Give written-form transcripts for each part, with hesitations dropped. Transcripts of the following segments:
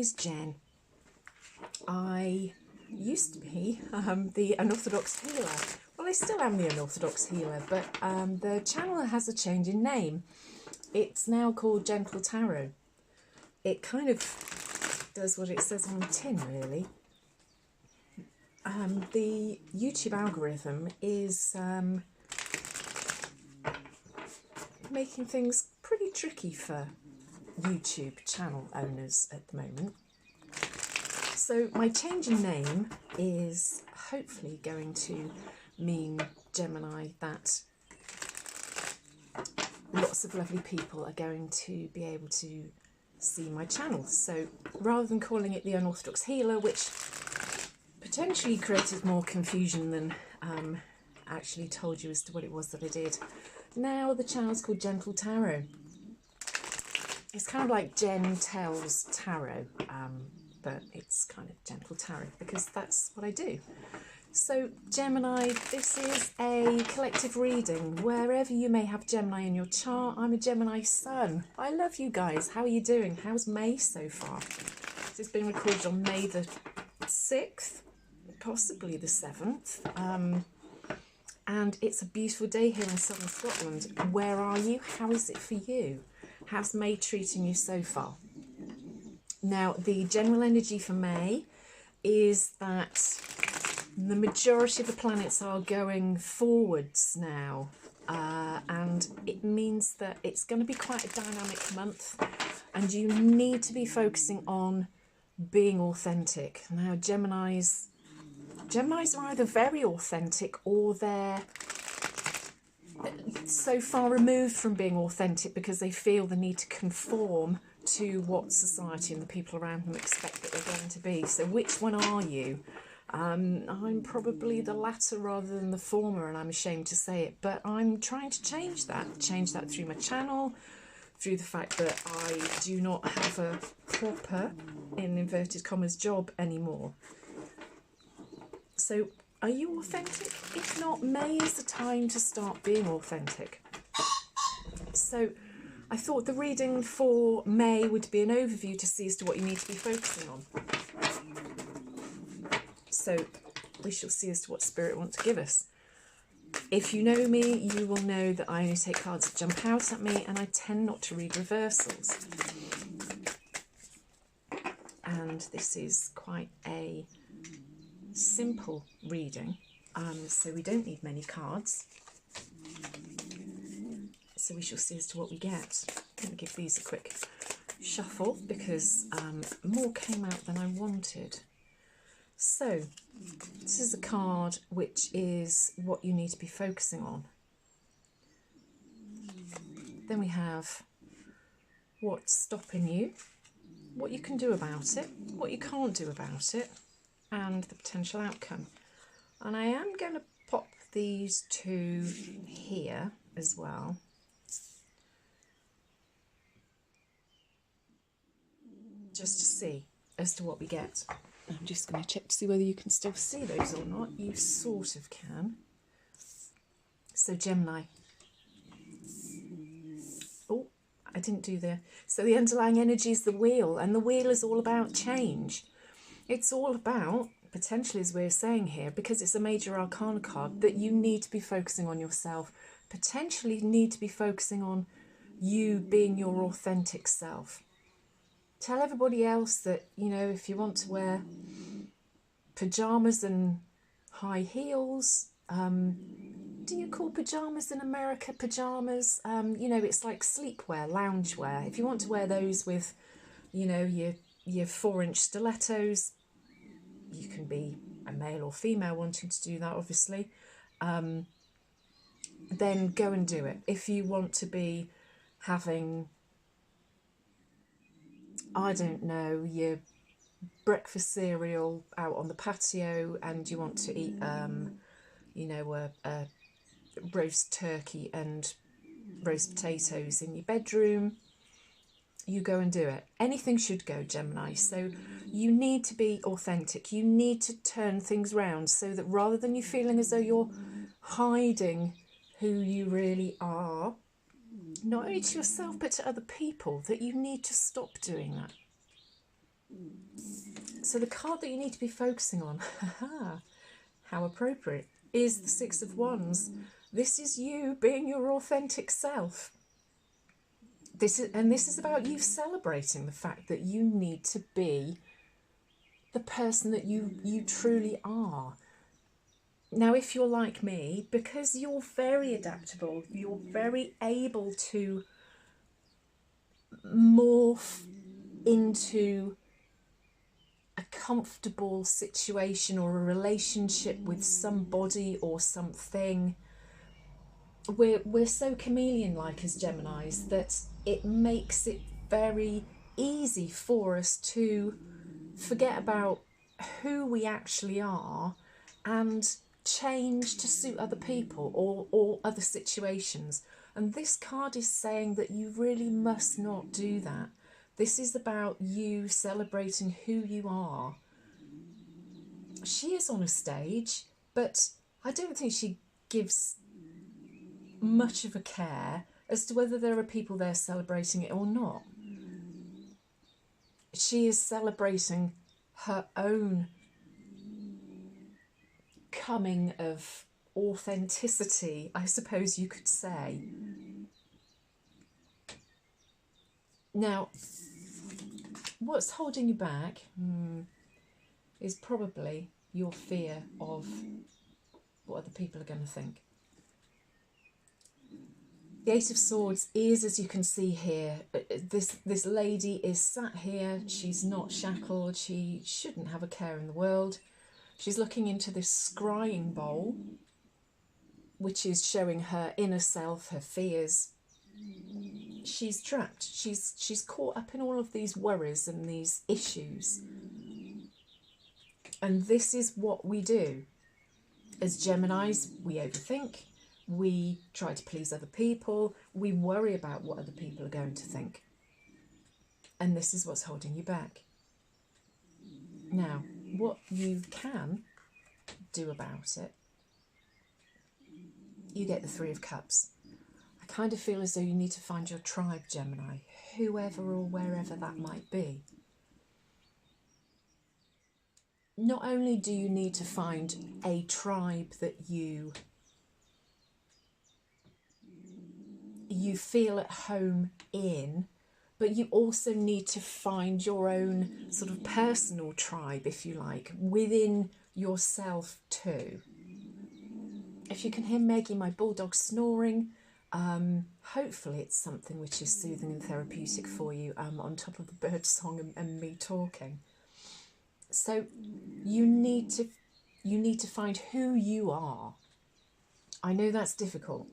is Jen. I used to be the unorthodox healer. Well, I still am the unorthodox healer, but the channel has a change in name. It's now called Gentle Tarot. It kind of does what it says on the tin, really. The YouTube algorithm is making things pretty tricky for YouTube channel owners at the moment. So my change in name is hopefully going to mean, Gemini, that lots of lovely people are going to be able to see my channel. So rather than calling it the Unorthodox Healer, which potentially created more confusion than actually told you as to what it was that I did, now the channel's called Gentle Tarot. It's kind of like Jen Tells Tarot, but it's kind of Gentle Tarot because that's what I do. So Gemini, this is a collective reading. Wherever you may have Gemini in your chart, I'm a Gemini sun. I love you guys. How are you doing? How's May so far? This has been recorded on May the 6th, possibly the 7th. And it's a beautiful day here in southern Scotland. Where are you? How is it for you? How's May treating you so far? Now, the general energy for May is that the majority of the planets are going forwards now, and it means that it's going to be quite a dynamic month, and you need to be focusing on being authentic. Now, Geminis are either very authentic or they're so far removed from being authentic because they feel the need to conform to what society and the people around them expect that they're going to be. So which one are you? I'm probably the latter rather than the former, and I'm ashamed to say it, but I'm trying to change that through my channel, through the fact that I do not have a proper, in inverted commas, job anymore. So are you authentic? If not, May is the time to start being authentic. So I thought the reading for May would be an overview to see as to what you need to be focusing on. So we shall see as to what Spirit wants to give us. If you know me, you will know that I only take cards that jump out at me, and I tend not to read reversals. And this is quite a simple reading, so we don't need many cards. So we shall see as to what we get. I'm going to give these a quick shuffle because more came out than I wanted. So this is a card which is what you need to be focusing on. Then we have what's stopping you, what you can do about it, what you can't do about it, and the potential outcome. And I am going to pop these two here as well. Just to see as to what we get. I'm just going to check to see whether you can still see those or not. You sort of can. So Gemini. Oh, I didn't do the... So the underlying energy is the wheel, and the wheel is all about change. It's all about, potentially as we're saying here, because it's a major arcana card, that you need to be focusing on yourself, potentially need to be focusing on you being your authentic self. Tell everybody else that, you know, if you want to wear pyjamas and high heels, do you call pyjamas in America pyjamas? You know, it's like sleepwear, loungewear. If you want to wear those with, you know, your 4-inch stilettos, you can be a male or female wanting to do that, obviously, then go and do it. If you want to be having, I don't know, your breakfast cereal out on the patio, and you want to eat, you know, a roast turkey and roast potatoes in your bedroom, you go and do it. Anything should go, Gemini. So you need to be authentic. You need to turn things round so that rather than you feeling as though you're hiding who you really are, not only to yourself but to other people, that you need to stop doing that. So the card that you need to be focusing on, how appropriate, is the Six of Wands. This is you being your authentic self. This is about you celebrating the fact that you need to be the person that you truly are. Now, if you're like me, because you're very adaptable, you're very able to morph into a comfortable situation or a relationship with somebody or something. We're so chameleon-like as Geminis that it makes it very easy for us to forget about who we actually are and change to suit other people or other situations. And this card is saying that you really must not do that. This is about you celebrating who you are. She is on a stage, but I don't think she gives much of a care as to whether there are people there celebrating it or not. She is celebrating her own coming of authenticity, I suppose you could say. Now, what's holding you back is probably your fear of what other people are going to think. The Eight of Swords is, as you can see here, this lady is sat here. She's not shackled. She shouldn't have a care in the world. She's looking into this scrying bowl, which is showing her inner self, her fears. She's trapped. She's caught up in all of these worries and these issues. And this is what we do. As Geminis, we overthink. We try to please other people. We worry about what other people are going to think. And this is what's holding you back. Now, what you can do about it, you get the Three of Cups. I kind of feel as though you need to find your tribe, Gemini, whoever or wherever that might be. Not only do you need to find a tribe that you feel at home in, but you also need to find your own sort of personal tribe, if you like, within yourself too. If you can hear Maggie, my bulldog, snoring, hopefully it's something which is soothing and therapeutic for you, on top of the bird song and me talking. So you need to find who you are. I know that's difficult.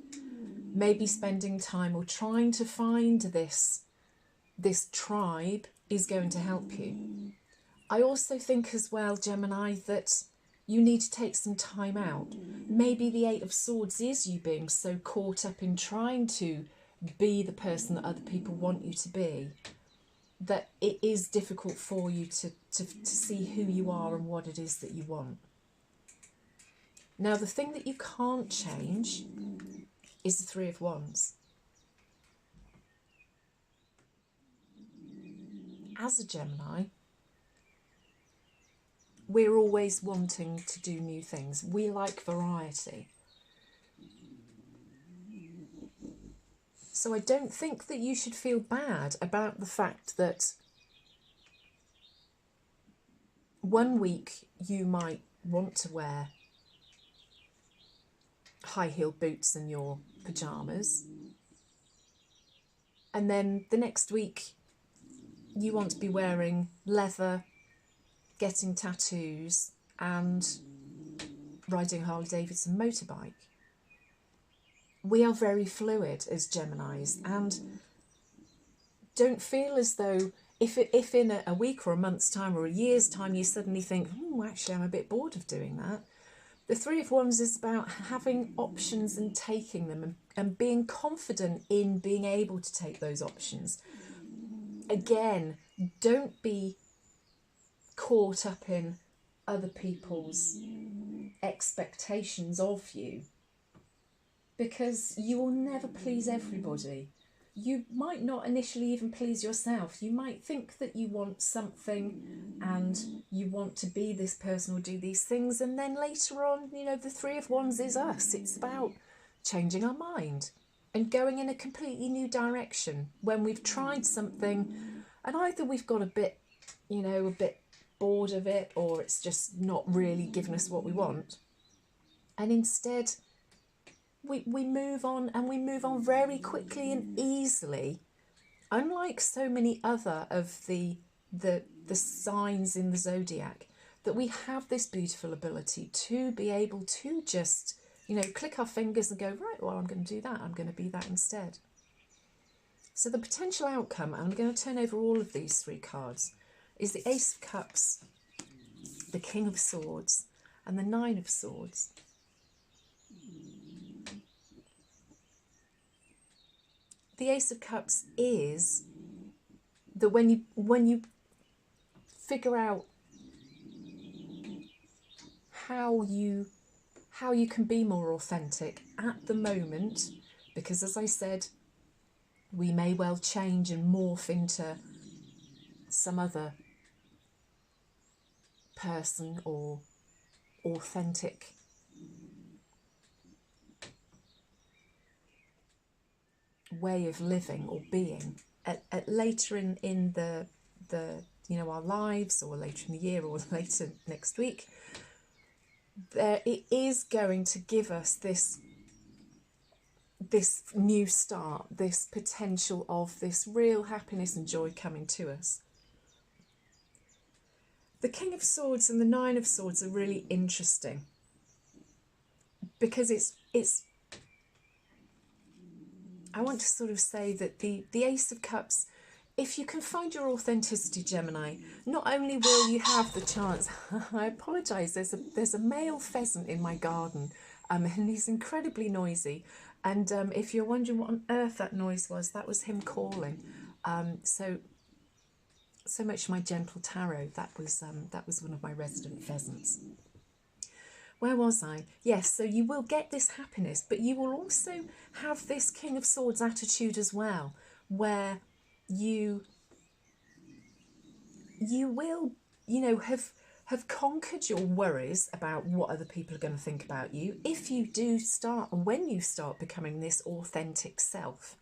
Maybe spending time or trying to find this tribe is going to help you. I also think as well, Gemini, that you need to take some time out. Maybe the Eight of Swords is you being so caught up in trying to be the person that other people want you to be, that it is difficult for you to see who you are and what it is that you want. Now, the thing that you can't change is the Three of Wands. As a Gemini, we're always wanting to do new things. We like variety. So I don't think that you should feel bad about the fact that one week you might want to wear high-heeled boots and your pyjamas, and then the next week you want to be wearing leather, getting tattoos and riding a Harley-Davidson motorbike. We are very fluid as Geminis, and don't feel as though if in a week or a month's time or a year's time you suddenly think, oh, actually I'm a bit bored of doing that. The Three of Wands is about having options and taking them and being confident in being able to take those options. Again, don't be caught up in other people's expectations of you, because you will never please everybody. you might not initially even please yourself. You might think that you want something and you want to be this person or do these things, and then later on, you know, the Three of Wands is us. It's about changing our mind and going in a completely new direction when we've tried something and either we've got a bit, you know, a bit bored of it, or it's just not really giving us what we want. And instead, we move on, and we move on very quickly and easily. Unlike so many other of the signs in the zodiac, that we have this beautiful ability to be able to just, you know, click our fingers and go, right, well, I'm going to do that. I'm going to be that instead. So the potential outcome, and I'm going to turn over all of these three cards, is the Ace of Cups, the King of Swords, and the Nine of Swords. The Ace of Cups is that when you figure out how you can be more authentic at the moment, because as I said, we may well change and morph into some other person or authentic way of living or being at later in the you know, our lives, or later in the year, or later next week. There, it is going to give us this new start, this potential of this real happiness and joy coming to us. The King of Swords and the Nine of Swords are really interesting because it's I want to sort of say that the Ace of Cups, if you can find your authenticity, Gemini, not only will you have the chance, I apologise, there's a male pheasant in my garden, and he's incredibly noisy, and if you're wondering what on earth that noise was, that was him calling. So much for my gentle tarot. That was one of my resident pheasants. Where was I? Yes, so you will get this happiness, but you will also have this King of Swords attitude as well, where you will, you know, have conquered your worries about what other people are going to think about you if you do start, and when you start becoming this authentic self.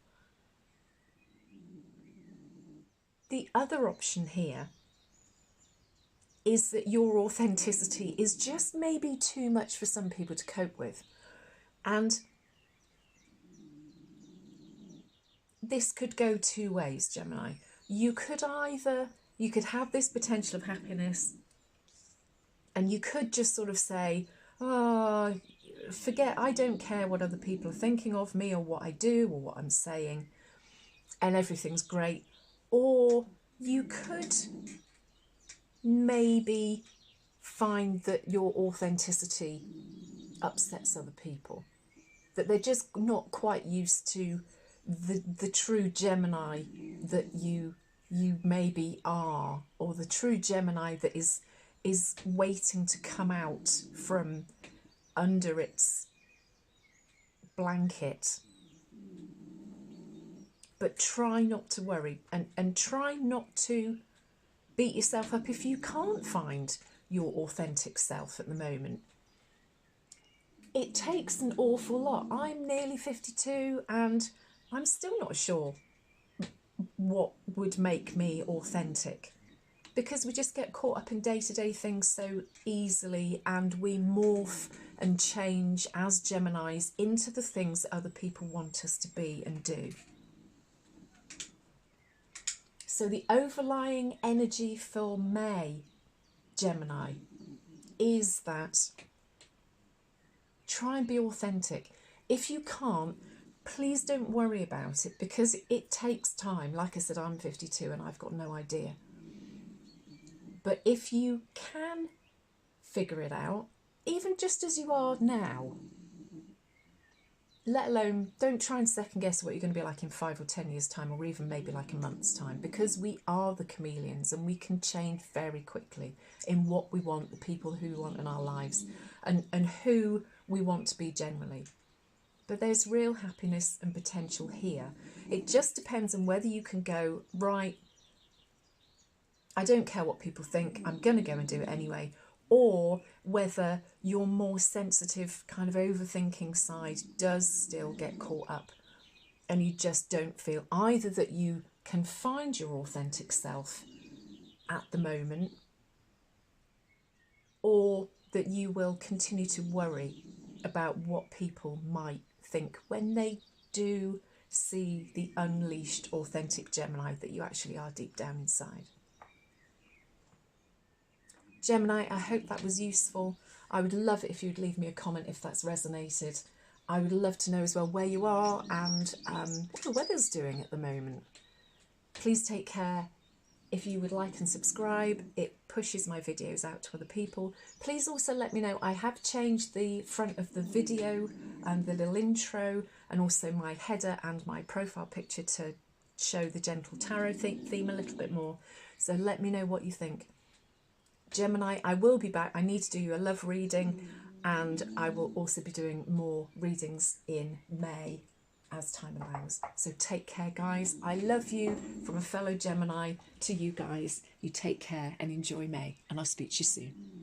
The other option here is that your authenticity is just maybe too much for some people to cope with. And this could go two ways, Gemini. You could have this potential of happiness, and you could just sort of say, oh, forget, I don't care what other people are thinking of me or what I do or what I'm saying, and everything's great. Or you could maybe find that your authenticity upsets other people, that they're just not quite used to the true Gemini that you maybe are, or the true Gemini that is waiting to come out from under its blanket. But try not to worry, and try not to beat yourself up if you can't find your authentic self at the moment. It takes an awful lot. I'm nearly 52 and I'm still not sure what would make me authentic, because we just get caught up in day-to-day things so easily, and we morph and change as Geminis into the things that other people want us to be and do. So the overlying energy for May, Gemini, is that try and be authentic. If you can't, please don't worry about it, because it takes time. Like I said, I'm 52 and I've got no idea. But if you can figure it out, even just as you are now, let alone, don't try and second guess what you're going to be like in 5 or 10 years' time, or even maybe like a month's time, because we are the chameleons and we can change very quickly in what we want, the people who we want in our lives, and who we want to be generally. but there's real happiness and potential here. It just depends on whether you can go, right, I don't care what people think, I'm going to go and do it anyway, or whether your more sensitive kind of overthinking side does still get caught up and you just don't feel either that you can find your authentic self at the moment, or that you will continue to worry about what people might think when they do see the unleashed authentic Gemini that you actually are deep down inside. Gemini, I hope that was useful. I would love it if you'd leave me a comment if that's resonated. I would love to know as well where you are and what the weather's doing at the moment. Please take care. If you would like and subscribe, it pushes my videos out to other people. Please also let me know, I have changed the front of the video and the little intro and also my header and my profile picture to show the gentle tarot theme a little bit more. So let me know what you think. Gemini, I will be back. I need to do you a love reading, and I will also be doing more readings in May as time allows. So take care, guys. I love you. From a fellow Gemini to you guys. You take care and enjoy May, and I'll speak to you soon.